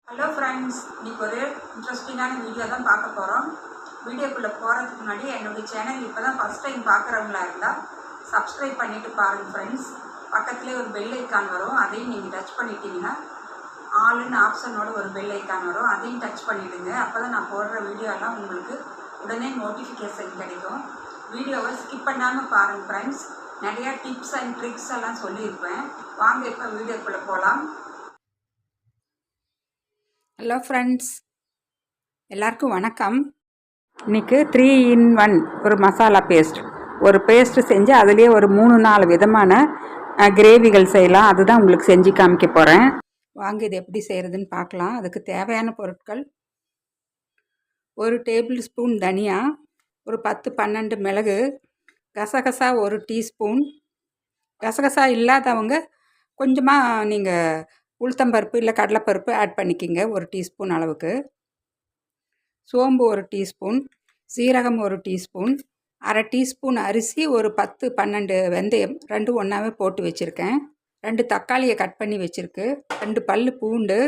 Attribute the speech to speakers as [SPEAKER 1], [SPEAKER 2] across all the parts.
[SPEAKER 1] Hello friends, இன்றைக்கி ஒரு இன்ட்ரெஸ்டிங்கான வீடியோ தான் பார்க்க போகிறோம். வீடியோக்குள்ளே போகிறதுக்கு முன்னாடி என்னுடைய சேனல் இப்போ தான் ஃபஸ்ட் டைம் பார்க்குறவங்களா இருந்தால் சப்ஸ்கிரைப் பண்ணிவிட்டு பாருங்கள் ஃப்ரெண்ட்ஸ். பக்கத்துலேயே ஒரு பெல் ஐக்கான் வரும், அதையும் நீங்கள் டச் பண்ணிட்டீங்கன்னா ஆளுன்னு ஆப்ஷனோட ஒரு பெல் ஐக்கான் வரும், அதையும் டச் பண்ணிவிடுங்க. அப்போ தான் நான் போடுற வீடியோலாம் உங்களுக்கு உடனே நோட்டிஃபிகேஷன் கிடைக்கும். வீடியோவை ஸ்கிப் பண்ணாமல் பாருங்கள் ஃப்ரெண்ட்ஸ். நிறையா டிப்ஸ் அண்ட் ட்ரிக்ஸ் எல்லாம் சொல்லியிருப்பேன். வாங்க இப்போ வீடியோக்குள்ளே போகலாம். ஹலோ ஃப்ரெண்ட்ஸ், எல்லாருக்கும் வணக்கம். இன்றைக்கி 3 in 1 ஒரு மசாலா ஒரு பேஸ்ட்டு செஞ்சு அதுலேயே ஒரு 3-4 விதமான கிரேவிகள் செய்யலாம். அதுதான் உங்களுக்கு செஞ்சு காமிக்க போகிறேன். வாங்க இது எப்படி செய்கிறதுன்னு பார்க்கலாம். அதுக்கு தேவையான பொருட்கள்: 1 டேபிள் ஸ்பூன் தனியா, ஒரு 10-12 மிளகு, கசகசா 1 டீஸ்பூன். கசகசா இல்லாதவங்க கொஞ்சமாக நீங்கள் உளுத்தம்பருப்பு இல்லை கடலைப்பருப்பு ஆட் பண்ணிக்கிங்க, 1 டீஸ்பூன் அளவுக்கு. சோம்பு 1 டீஸ்பூன், சீரகம் 1 டீஸ்பூன், அரை டீஸ்பூன் அரிசி, ஒரு 10-12 வெந்தயம், ரெண்டும் ஒன்றாவே போட்டு வச்சுருக்கேன். 2 தக்காளியை கட் பண்ணி வச்சுருக்கு, 2 பல் பூண்டு,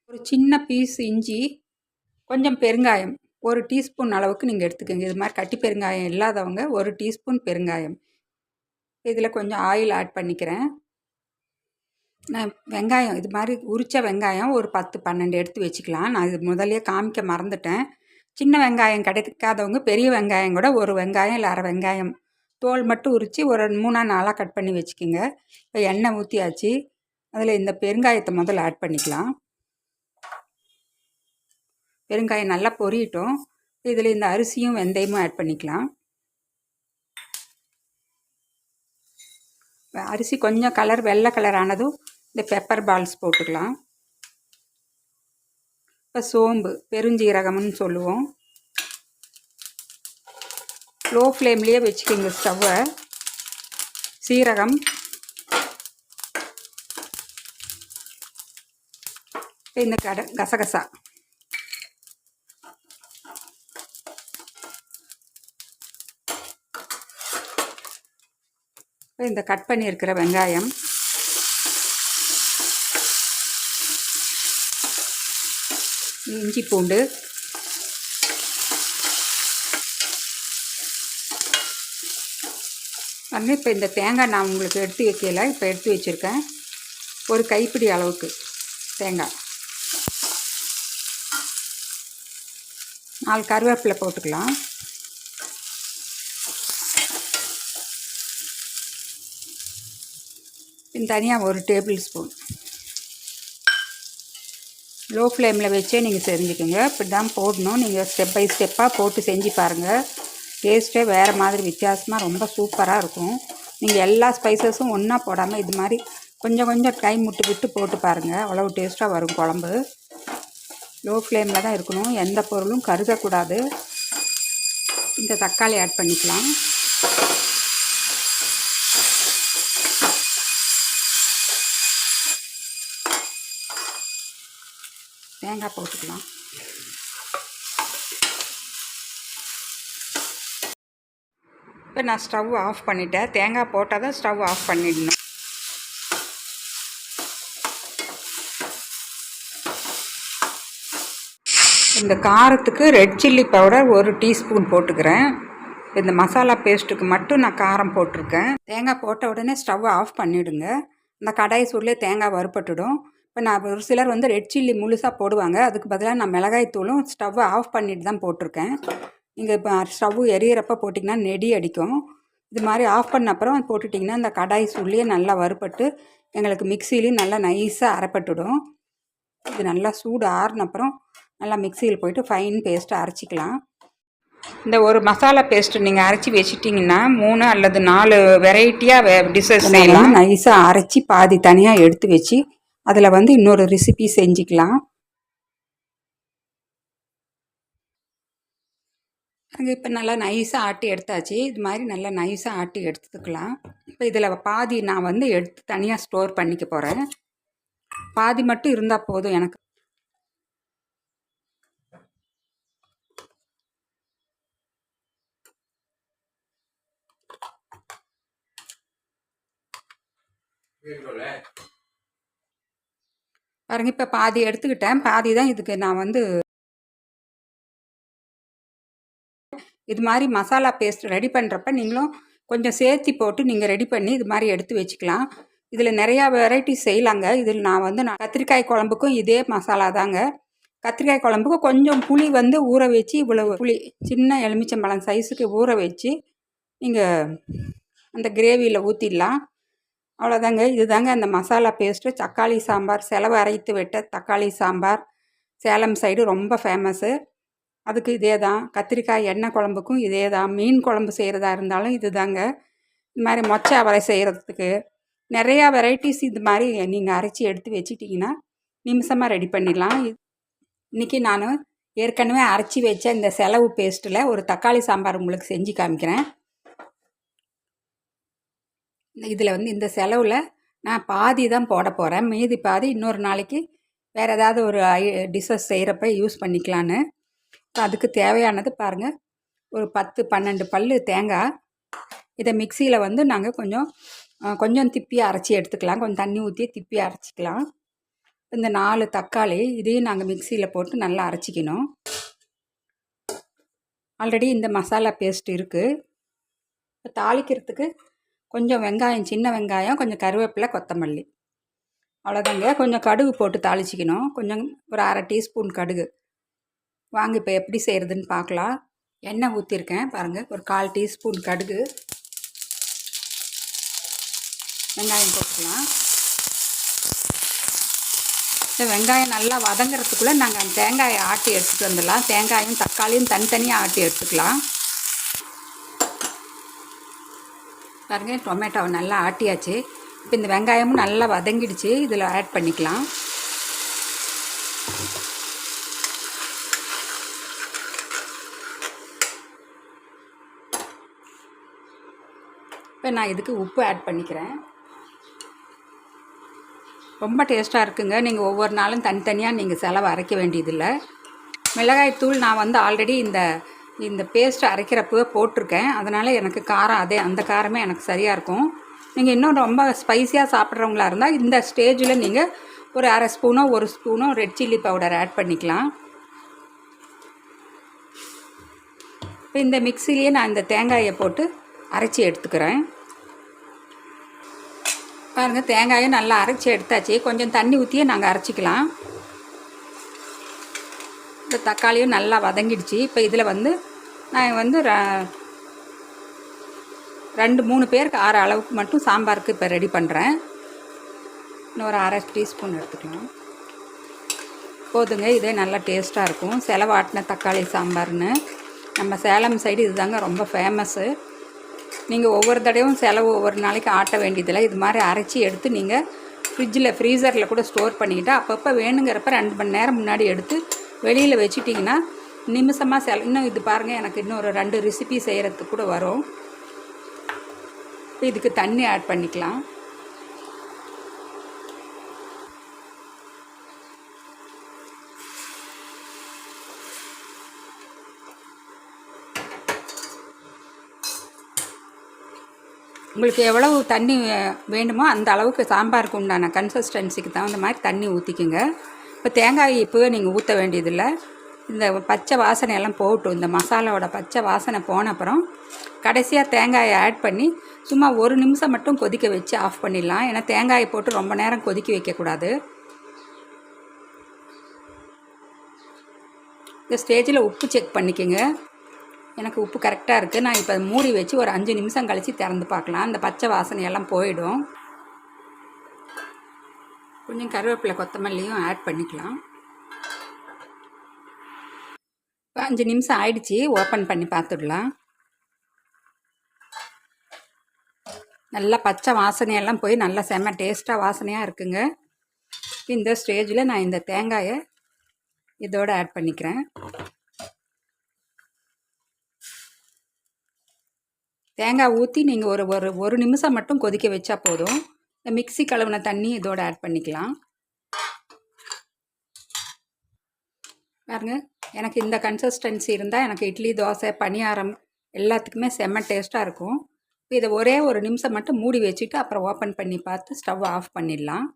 [SPEAKER 1] ஒரு சின்ன பீஸ் இஞ்சி, கொஞ்சம் பெருங்காயம் 1 டீஸ்பூன் அளவுக்கு நீங்கள் எடுத்துக்கோங்க. இது மாதிரி கட்டி பெருங்காயம் இல்லாதவங்க 1 டீஸ்பூன் பெருங்காயம். இதில் கொஞ்சம் ஆயில் ஆட் பண்ணிக்கிறேன். நான் வெங்காயம் இது மாதிரி உரித்த வெங்காயம் ஒரு 10-12 எடுத்து வச்சுக்கலாம். நான் இது முதல்லையே காமிக்க மறந்துட்டேன். சின்ன வெங்காயம் கிடைக்காதவங்க பெரிய வெங்காயம் கூட ஒரு வெங்காயம் இல்லை அரை வெங்காயம் தோல் மட்டும் உரித்து ஒரு 3-4 கட் பண்ணி வச்சுக்கோங்க. இப்போ எண்ணெய் ஊற்றியாச்சு. அதில் இந்த பெருங்காயத்தை முதல்ல ஆட் பண்ணிக்கலாம். பெருங்காயம் நல்லா பொரியட்டும். இதில் இந்த அரிசியும் வெந்தயமும் ஆட் பண்ணிக்கலாம். அரிசி கொஞ்சம் கலர் வெள்ளை கலர் ஆனதும் இந்த பெப்பர் பால்ஸ் போட்டுக்கலாம். இப்போ சோம்பு, பெருஞ்சீரகம்னு சொல்லுவோம். லோ ஃப்ளேம்லேயே வச்சுக்கோங்க ஸ்டவ்வை. சீரகம், இந்த கசகசா, இந்த கட் பண்ணியிருக்கிற வெங்காயம், இஞ்சி பூண்டு, இப்போ இந்த தேங்காய் நான் உங்களுக்கு எடுத்து வைக்கல, இப்போ எடுத்து வச்சுருக்கேன். ஒரு கைப்பிடி அளவுக்கு தேங்காய், 4 கருவேப்பிலை போட்டுக்கலாம். தனியாக 1 டேபிள் ஸ்பூன். லோ ஃப்ளேமில் வச்சே நீங்கள் செஞ்சுக்கோங்க. இப்படி தான் போடணும். நீங்கள் ஸ்டெப் பை ஸ்டெப்பாக போட்டு செஞ்சு பாருங்கள். டேஸ்ட்டே வேறு மாதிரி வித்தியாசமாக ரொம்ப சூப்பராக இருக்கும். நீங்கள் எல்லா ஸ்பைசஸும் ஒன்றா போடாமல் இது மாதிரி கொஞ்சம் கொஞ்சம் டைம் விட்டு போட்டு பாருங்கள். அவ்வளோ டேஸ்ட்டாக வரும் குழம்பு. லோ ஃப்ளேமில் தான் இருக்கணும், எந்த பொருளும் கருகக்கூடாது. இந்த தக்காளி ஆட் பண்ணிக்கலாம். தேங்காய் போட்டுக்கலாம். இப்போ நான் ஸ்டவ் ஆஃப் பண்ணிட்டேன். தேங்காய் போட்டால் தான் ஸ்டவ் ஆஃப் பண்ணிடணும். இந்த காரத்துக்கு ரெட் சில்லி பவுடர் 1 டீஸ்பூன் போட்டுக்கிறேன். இந்த மசாலா பேஸ்ட்டுக்கு மட்டும் நான் காரம் போட்டிருக்கேன். தேங்காய் போட்ட உடனே ஸ்டவ் ஆஃப் பண்ணிவிடுங்க. இந்த கடாய் சூட்லேயே தேங்காய் வறுப்பட்டுடும். இப்போ நான் ஒரு சிலர் ரெட் சில்லி முழுசாக போடுவாங்க. அதுக்கு பதிலாக நான் மிளகாய் தூளும் ஸ்டவ்வை ஆஃப் பண்ணிட்டு தான் போட்டிருக்கேன். நீங்கள் இப்போ ஸ்டவ் எரியறப்போ போட்டிங்கன்னா நெடி அடிக்கும். இது மாதிரி ஆஃப் பண்ண அப்புறம் போட்டுட்டிங்கன்னா இந்த கடாய் சூட்லேயே நல்லா வறுப்பட்டு எங்களுக்கு மிக்சிலையும் நல்லா நைஸாக அரைப்பட்டுடும். இது நல்லா சூடு ஆறின அப்புறம் நல்லா மிக்சியில் போய்ட்டு ஃபைன் பேஸ்ட்டை அரைச்சிக்கலாம். இந்த ஒரு மசாலா பேஸ்ட்டு நீங்கள் அரைச்சி வச்சிட்டிங்கன்னா 3 அல்லது 4 வெரைட்டியாக டிஷ்ஷஸ் செய்யலாம். நைஸாக அரைச்சி பாதி தனியாக எடுத்து வச்சு அதில் இன்னொரு ரெசிபி செஞ்சுக்கலாம். அங்கே இப்போ நல்லா நைஸாக ஆட்டி எடுத்தாச்சு. இது மாதிரி நல்லா நைஸாக ஆட்டி எடுத்துக்கலாம். இப்போ இதில் பாதி நான் எடுத்து தனியாக ஸ்டோர் பண்ணிக்க போகிறேன். பாதி மட்டும் இருந்தால் போதும் எனக்கு. பாருங்கள், இப்போ பாதி எடுத்துக்கிட்டேன். பாதி தான் இதுக்கு நான் வந்து இது மாதிரி மசாலா பேஸ்ட் ரெடி பண்ணுறப்ப நீங்களும் கொஞ்சம் சேர்த்தி போட்டு நீங்கள் ரெடி பண்ணி இது மாதிரி எடுத்து வச்சுக்கலாம். இதில் நிறையா வெரைட்டிஸ் செய்யலாங்க. இதில் நான் கத்திரிக்காய் குழம்புக்கும் இதே மசாலா தாங்க. கத்திரிக்காய் குழம்புக்கு கொஞ்சம் புளி வந்து ஊற வச்சு, இவ்வளவு புளி சின்ன எலுமிச்சம்பழம் சைஸுக்கு ஊற வச்சு நீங்கள் அந்த கிரேவியில் ஊற்றிடலாம். அவ்வளோதாங்க. இதுதாங்க அந்த மசாலா பேஸ்ட்டு. தக்காளி சாம்பார், செலவு அரைத்து விட்ட தக்காளி சாம்பார் சேலம் சைடு ரொம்ப ஃபேமஸ்ஸு. அதுக்கு இதே தான். கத்திரிக்காய் எண்ணெய் குழம்புக்கும் இதே தான். மீன் குழம்பு செய்கிறதா இருந்தாலும் இது தாங்க. இது மாதிரி மொச்சை அவரை செய்கிறதுக்கு நிறையா வெரைட்டிஸ் இது மாதிரி நீங்கள் அரைச்சி எடுத்து வச்சுட்டிங்கன்னா நிமிஷமாக ரெடி பண்ணிடலாம். இன்றைக்கி நான் ஏற்கனவே அரைச்சி வச்ச இந்த செலவு பேஸ்ட்டில் ஒரு தக்காளி சாம்பார் உங்களுக்கு செஞ்சு காமிக்கிறேன். இதில் வந்து இந்த செலவில் நான் பாதி தான் போட போகிறேன். மீதி பாதி இன்னொரு நாளைக்கு வேறு ஏதாவது ஒரு டிஷ்ஷஸ் செய்கிறப்ப யூஸ் பண்ணிக்கலான்னு. அதுக்கு தேவையானது பாருங்கள், ஒரு 10-12 பல் தேங்காய். இதை மிக்சியில் வந்து நாங்கள் கொஞ்சம் திப்பி அரைச்சி எடுத்துக்கலாம். கொஞ்சம் தண்ணி ஊற்றி திப்பி அரைச்சிக்கலாம். இந்த 4 தக்காளி இதையும் நாங்கள் மிக்சியில் போட்டு நல்லா அரைச்சிக்கணும். ஆல்ரெடி இந்த மசாலா பேஸ்ட் இருக்குது. இப்போ தாளிக்கிறதுக்கு கொஞ்சம் வெங்காயம், சின்ன வெங்காயம், கொஞ்சம் கருவேப்பிலை, கொத்தமல்லி, அவ்வளோதாங்க. கொஞ்சம் கடுகு போட்டு தாளிச்சிக்கணும். கொஞ்சம் ஒரு 1/2 டீஸ்பூன் கடுகு. வாங்க இப்போ எப்படி செய்கிறதுன்னு பார்க்கலாம். எண்ணெய் ஊற்றிருக்கேன் பாருங்கள். ஒரு 1/4 டீஸ்பூன் கடுகு, வெங்காயம் போட்டுக்கலாம். இந்த வெங்காயம் நல்லா வதங்கிறதுக்குள்ளே நாங்கள் அந்த தேங்காயை ஆட்டி எடுத்துகிட்டு வந்துடலாம். தேங்காயும் தக்காளியும் தனித்தனியாக ஆட்டி எடுத்துக்கலாம். பாருங்கள், டொமேட்டோவை நல்லா ஆட்டியாச்சு. இப்போ இந்த வெங்காயமும் நல்லா வதங்கிடுச்சு. இதில் ஆட் பண்ணிக்கலாம். இப்போ நான் இதுக்கு உப்பு ஆட் பண்ணிக்கிறேன். ரொம்ப டேஸ்ட்டாக இருக்குங்க. நீங்கள் ஒவ்வொரு நாளும் தனித்தனியாக நீங்கள் செலவு அரைக்க வேண்டியதில்லை. மிளகாய்த்தூள் நான் வந்து ஆல்ரெடி இந்த பேஸ்ட் அரைக்கிறப்பவே போட்டிருக்கேன். அதனால் எனக்கு காரம் அந்த காரமே எனக்கு சரியாக இருக்கும். நீங்கள் இன்னும் ரொம்ப ஸ்பைஸியாக சாப்பிட்றவங்களா இருந்தால் இந்த ஸ்டேஜில் நீங்கள் ஒரு 1/2 ஸ்பூனோ 1 ஸ்பூனோ ரெட் சில்லி பவுடர் ஆட் பண்ணிக்கலாம். இப்போ இந்த மிக்சிலேயே நான் இந்த தேங்காயை போட்டு அரைச்சி எடுத்துக்கிறேன். பாருங்கள், தேங்காயும் நல்லா அரைச்சி எடுத்தாச்சு. கொஞ்சம் தண்ணி ஊற்றியே நாங்கள் அரைச்சிக்கலாம். இந்த தக்காளியும் நல்லா வதங்கிடுச்சு. இப்போ இதில் வந்து நான் வந்து 2-3 பேருக்கு 6 அளவுக்கு மட்டும் சாம்பாருக்கு இப்போ ரெடி பண்ணுறேன். இன்னொரு 1/2 டீஸ்பூன் எடுத்துக்கலாம். போதுங்க. இதே நல்லா டேஸ்ட்டாக இருக்கும். செலவாட்டின தக்காளி சாம்பார்னு நம்ம சேலம் சைடு இதுதாங்க ரொம்ப ஃபேமஸ்ஸு. நீங்கள் ஒவ்வொரு தடவையும் செலவு ஒவ்வொரு நாளைக்கு ஆட்ட வேண்டியதில்லை. இது மாதிரி அரைச்சி எடுத்து நீங்கள் ஃப்ரீசரில் கூட ஸ்டோர் பண்ணிக்கிட்டு அப்பப்போ வேணுங்கிறப்ப 2 மணி நேரம் முன்னாடி எடுத்து வெளியில் வச்சுட்டிங்கன்னா நிமிஷமாக இன்னும் இது பாருங்கள், எனக்கு இன்னும் ஒரு 2 ரெசிபி செய்கிறதுக்கு கூட வரும். இப்போ இதுக்கு தண்ணி ஆட் பண்ணிக்கலாம். உங்களுக்கு எவ்வளவு தண்ணி வேணுமோ அந்த அளவுக்கு சாம்பாருக்கு உண்டான கன்சிஸ்டன்சிக்கு தகுந்த மாதிரி தண்ணி ஊற்றிக்குங்க. இப்போ தேங்காய் இப்போவே நீங்கள் ஊற்ற வேண்டியதில்லை. இந்த பச்சை வாசனையெல்லாம் போகட்டும். இந்த மசாலாவோட பச்சை வாசனை போன அப்புறம் கடைசியாக தேங்காயை ஆட் பண்ணி சும்மா 1 நிமிஷம் மட்டும் கொதிக்க வச்சு ஆஃப் பண்ணிடலாம். ஏன்னா தேங்காயை போட்டு ரொம்ப நேரம் கொதிக்க வைக்கக்கூடாது. இந்த ஸ்டேஜில் உப்பு செக் பண்ணிக்கோங்க. எனக்கு உப்பு கரெக்டாக இருக்குது. நான் இப்போ மூடி வச்சு ஒரு 5 நிமிஷம் கழித்து திறந்து பார்க்கலாம். அந்த பச்சை வாசனையெல்லாம் போயிடும். கொஞ்சம் கருவேப்பிலை, கொத்தமல்லியும் ஆட் பண்ணிக்கலாம். இப்போ 5 நிமிஷம் ஆயிடுச்சு. ஓப்பன் பண்ணி பார்த்துடலாம். நல்லா பச்சை வாசனையெல்லாம் போய் நல்லா செம்ம டேஸ்ட்டாக வாசனையாக இருக்குங்க. இந்த ஸ்டேஜில் நான் இந்த தேங்காயை இதோடு ஆட் பண்ணிக்கிறேன். தேங்காய் ஊற்றி நீங்கள் ஒரு நிமிஷம் மட்டும் கொதிக்க வச்சா போதும். இந்த மிக்ஸி கழுவின தண்ணி இதோடு ஆட் பண்ணிக்கலாம். பாருங்க, எனக்கு இந்த கன்சிஸ்டன்சி இருந்தால் எனக்கு இட்லி, தோசை, பணியாரம் எல்லாத்துக்குமே செம்ம டேஸ்ட்டாக இருக்கும். இப்போ இதை ஒரே ஒரு நிமிஷம் மட்டும் மூடி வச்சுட்டு அப்புறம் ஓப்பன் பண்ணி பார்த்து ஸ்டவ் ஆஃப் பண்ணிடலாம்.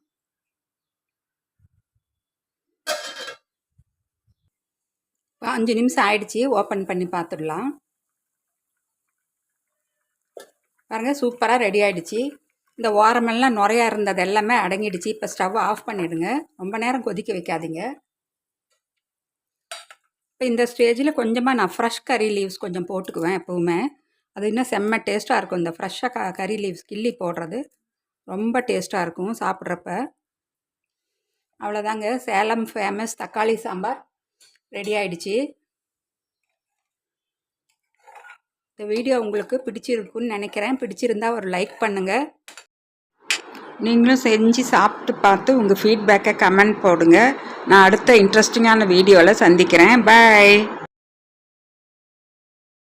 [SPEAKER 1] 5 நிமிஷம் ஆயிடுச்சு. ஓப்பன் பண்ணி பார்த்துடலாம். பாருங்கள், சூப்பராக ரெடி ஆகிடுச்சு. இந்த ஓரமெல்லாம் நுரையா இருந்தது எல்லாமே அடங்கிடுச்சு. இப்போ ஸ்டவ் ஆஃப் பண்ணிவிடுங்க. ரொம்ப நேரம் கொதிக்க வைக்காதீங்க. இப்போ இந்த ஸ்டேஜில் கொஞ்சமாக நான் ஃப்ரெஷ் கறி லீவ்ஸ் கொஞ்சம் போட்டுக்குவேன் எப்போவுமே. அது இன்னும் செம்ம டேஸ்ட்டாக இருக்கும். இந்த ஃப்ரெஷ்ஷாக கறி லீவ்ஸ் கிள்ளி போடுறது ரொம்ப டேஸ்ட்டாக இருக்கும் சாப்பிட்றப்ப. அவ்வளோதாங்க, சேலம் ஃபேமஸ் தக்காளி சாம்பார் ரெடி ஆகிடுச்சு. இந்த வீடியோ உங்களுக்கு பிடிச்சிருக்குன்னு நினைக்கிறேன். பிடிச்சிருந்தா ஒரு லைக் பண்ணுங்கள். நீங்களும் செஞ்சு சாப்பிட்டு பார்த்து உங்கள் ஃபீட்பேக்கை கமெண்ட் போடுங்க. நான் அடுத்த இன்ட்ரெஸ்டிங்கான வீடியோவில் சந்திக்கிறேன். பாய்.